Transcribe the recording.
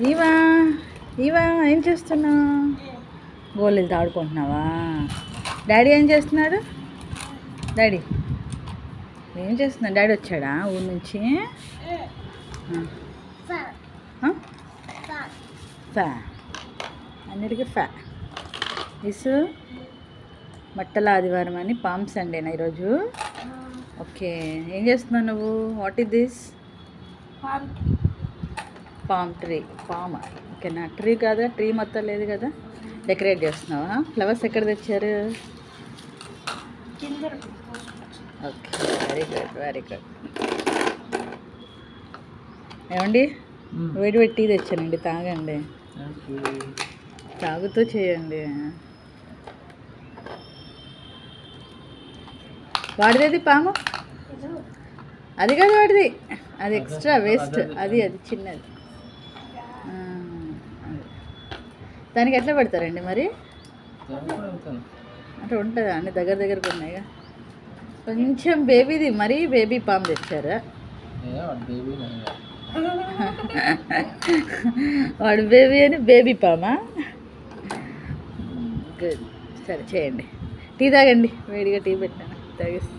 ఇవా ఇవా ఏం చేస్తున్నావు? గోళీలతో ఆడుకుంటున్నావా? డాడీ ఏం చేస్తున్నాడు? డాడీ ఏం చేస్తున్నాడు? డాడీ వచ్చాడా ఊరి నుంచి? ఫ్యా అన్నిటికీ ఫ్యా. ఇసు బట్టల ఆదివారం అని పామ్ సండేనా ఈరోజు? ఓకే, ఏం చేస్తున్నావు నువ్వు? What is this? Palm tree. Palm ఓకేనా? ట్రీ కాదా? ట్రీ మొత్తం లేదు కదా? డెకరేట్ చేస్తున్నావా? ఫ్లవర్స్ ఎక్కడ తెచ్చారు? Okay, very good very good. ఏమండి, వేడి వేడి టీ తెచ్చానండి, తాగండి. తాగుతూ చేయండి. వాడిదేది పాము? అది కాదు వాడిది, అది ఎక్స్ట్రా వేస్ట్. అది చిన్నది. దానికి ఎట్లా పెడతారండి మరి? అంటే ఉంటుందా? అన్ని దగ్గర దగ్గరకు ఉన్నాయిగా. కొంచెం బేబీది, మరీ బేబీ పాము తెచ్చారా? వాడు బేబీ అని బేబీ పామా? గుడ్, సరే చేయండి. టీ తాగండి, వేడిగా టీ పెట్టాను, తాగేసి.